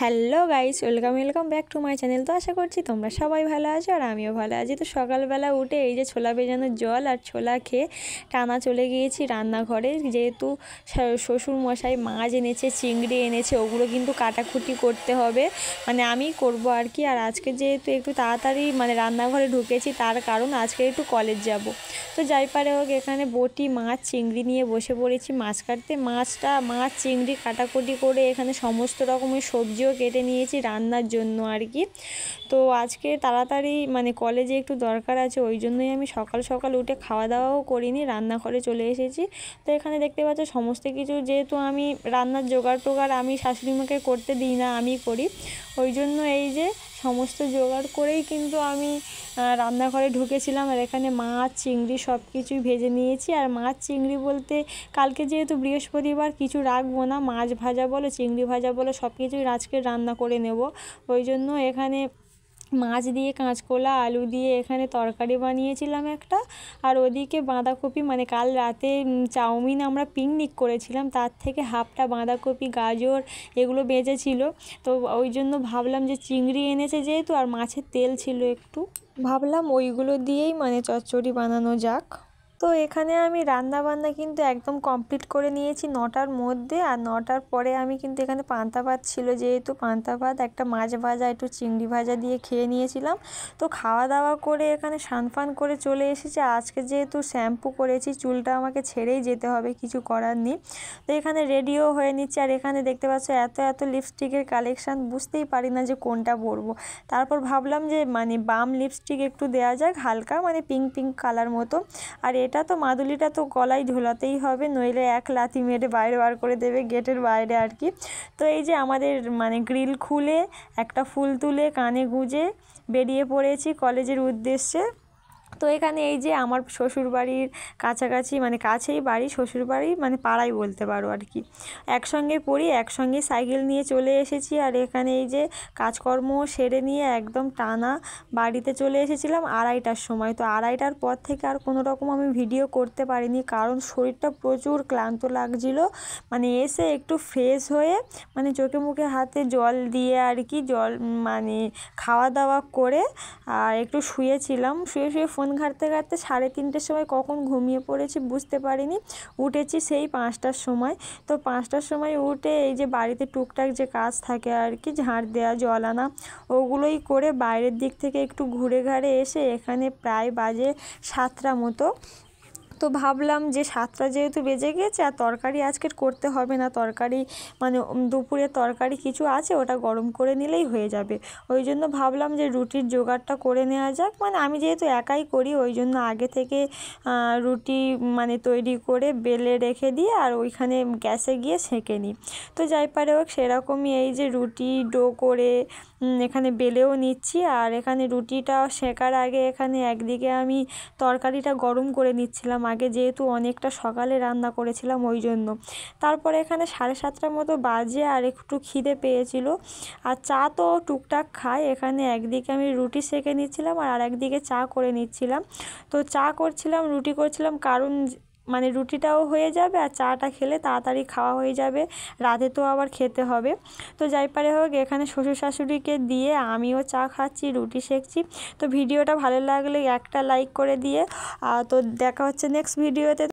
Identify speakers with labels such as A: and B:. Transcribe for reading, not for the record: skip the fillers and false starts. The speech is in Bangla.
A: Hello guys, welcome back to my channel. তো আশা করছি তোমরা সবাই ভালো আছো আর আমিও ভালো আছি। তো সকালবেলা উঠে এই যে ছোলা ভেজানোর জল আর ছোলা খেয়ে টানা চলে গিয়েছি রান্নাঘরে। যেহেতু শ্বশুর মশাই মাছ এনেছে, চিংড়ি এনেছে, ওগুলো কিন্তু কাটাকুটি করতে হবে, মানে আমি করব আর কি। আর আজকে যেহেতু একটু তাড়াতাড়ি রান্নাঘরে ঢুকেছি, তার কারণ আজকে একটু কলেজ যাব। তো যাই পারে হোক, এখানে বটি মাছ চিংড়ি নিয়ে বসে পড়েছি মাছ কাটতে। মাছ চিংড়ি কাটাকুটি করে এখানে সমস্ত রকমের সবজিও কেটে নিয়েছি রান্নার জন্য আর কি। তো আজকে তাড়াতাড়ি কলেজে একটু দরকার আছে, ওই জন্যই আমি সকাল সকাল উঠে খাওয়া দাওয়াও করিনি, রান্নাঘরে চলে এসেছি। তো এখানে দেখতে পাচ্ছ সমস্ত কিছু, যেহেতু আমি রান্নার জোগাড় টোগাড় আমি শাশুড়িমাকে করতে দিই না, আমি করি, ওই জন্য এই যে সমস্ত জোগাড় করেই কিন্তু আমি রান্নাঘরে ঢুকেছিলাম। আর এখানে মাছ চিংড়ি সব কিছুই ভেজে নিয়েছি। আর মাছ চিংড়ি বলতে কালকে যেহেতু বৃহস্পতিবার কিছু রাখবো না, মাছ ভাজা বলো চিংড়ি ভাজা বলো সব কিছুই আজকে রান্না করে নেব। ওই জন্য এখানে মাছ দিয়ে কাঁচকলা আলু দিয়ে এখানে তরকারি বানিয়েছিলাম একটা। আর ওদিকে বাঁধাকপি, কাল রাতে চাউমিন আমরা পিকনিক করেছিলাম, তার থেকে হাফটা বাঁধাকপি গাজর এগুলো বেঁচেছিল। তো ওই জন্য ভাবলাম যে চিংড়ি এনেছে যেহেতু আর মাছের তেল ছিল একটু, ভাবলাম ওইগুলো দিয়েই চচ্চড়ি বানানো যাক। তো এখানে আমি রান্না বান্না কিন্তু একদম কমপ্লিট করে নিয়েছি 9টার মধ্যে। আর 9টার পরে আমি কিন্তু এখানে পান্তা ভাত ছিল, যেহেতু পান্তা ভাত একটা মাছ ভাজা একটু চিংড়ি ভাজা দিয়ে খেয়ে নিয়েছিলাম। তো খাওয়া দাওয়া করে এখানে স্নান করে চলে এসেছি। আজকে যেহেতু শ্যাম্পু করেছি, চুলটা আমাকে ছেড়েই যেতে হবে, কিছু করার নেই। তো এখানে রেডিও হয়ে নিচ্ছে। আর এখানে দেখতে পাচ্ছ এত লিপস্টিকের কালেকশান, বুঝতেই পারি না যে কোনটা পরবো। তারপর ভাবলাম যে বাম লিপস্টিক একটু দেওয়া যাক, হালকা পিঙ্ক কালার মতো। আর এটা তো মাদুলিটা তো গলায় ঝোলাতেই হবে, নইলে এক লাথি মেরে বাইরে বার করে দেবে গেটের বাইরে আর কি। তো এই যে আমাদের গ্রিল খুলে একটা ফুল তুলে কানে গুঁজে বেরিয়ে পড়েছি কলেজের উদ্দেশ্যে। তো এখানে এই যে আমার শ্বশুরবাড়ির কাছাকাছি, কাছেই বাড়ি, শ্বশুরবাড়ি পাড়াই বলতে পারো আর কি। একসঙ্গে পড়ি, একসঙ্গে সাইকেল নিয়ে চলে এসেছি। আর এখানে এই যে কাজকর্ম সেরে নিয়ে একদম টানা বাড়িতে চলে এসেছিলাম 2:30টার সময়। তো 2:30টার পর থেকে আর কোনো রকম আমি ভিডিও করতে পারিনি, কারণ শরীরটা প্রচুর ক্লান্ত লাগছিল। এসে একটু ফ্রেশ হয়ে চোখে মুখে হাতে জল দিয়ে আর কি, খাওয়া দাওয়া করে আর একটু শুয়েছিলাম। শুয়ে ফোন ঘাঁটতে 3:30টার সময় কখন ঘুমিয়ে পড়েছি বুঝতে পারিনি। উঠেছি সেই 5টার সময়। তো 5টার সময় উঠে এই যে বাড়িতে টুকটাক যে কাজ থাকে আর কি, ঝাড় দেওয়া জল আনা, ওগুলোই করে বাইরের দিক থেকে একটু ঘুরে ঘাড়ে এসে এখানে প্রায় বাজে 7টা মতো। তো ভাবলাম যে 7টা যেহেতু বেজে গেছে আর তরকারি আজকের করতে হবে না, তরকারি দুপুরের তরকারি কিছু আছে, ওটা গরম করে নিলেই হয়ে যাবে। ওই জন্য ভাবলাম যে রুটির জোগাড়টা করে নেওয়া যাক। আমি যেহেতু একাই করি, ওই জন্য আগে থেকে রুটি তৈরি করে বেলে রেখে দিয়ে আর ওইখানে গ্যাসে গিয়ে সেঁকে নিই। তো যাই পারে হোক, সেরকমই এই যে রুটি ডো করে এখানে বেলেও নিচ্ছি। আর এখানে রুটিটা সেঁকার আগে এখানে একদিকে আমি তরকারিটা গরম করে নিচ্ছিলাম আগে, যেহেতু অনেকটা সকালে রান্না করেছিলাম ওই জন্য। তারপরে এখানে 7:30টার মতো বাজে আর একটু খিদে পেয়েছিল। আর চা তো টুকটাক খাই, এখানে একদিকে আমি রুটি সেঁকে নিচ্ছিলাম আর একদিকে চা করে নিচ্ছিলাম। তো চা করছিলাম, রুটি করছিলাম, কারণ রুটিটাও হয়ে যাবে আর চাটা খেলে তাড়াতাড়ি খাওয়া হয়ে যাবে, রাতে তো আবার খেতে হবে। তো যাই পারে হোক, এখানে শ্বশুর শাশুড়িকে দিয়ে আমিও চা খাচ্ছি, রুটি সেঁকছি। তো ভিডিওটা ভালো লাগলে একটা লাইক করে দিয়ে, তো দেখা হচ্ছে নেক্সট ভিডিওতে।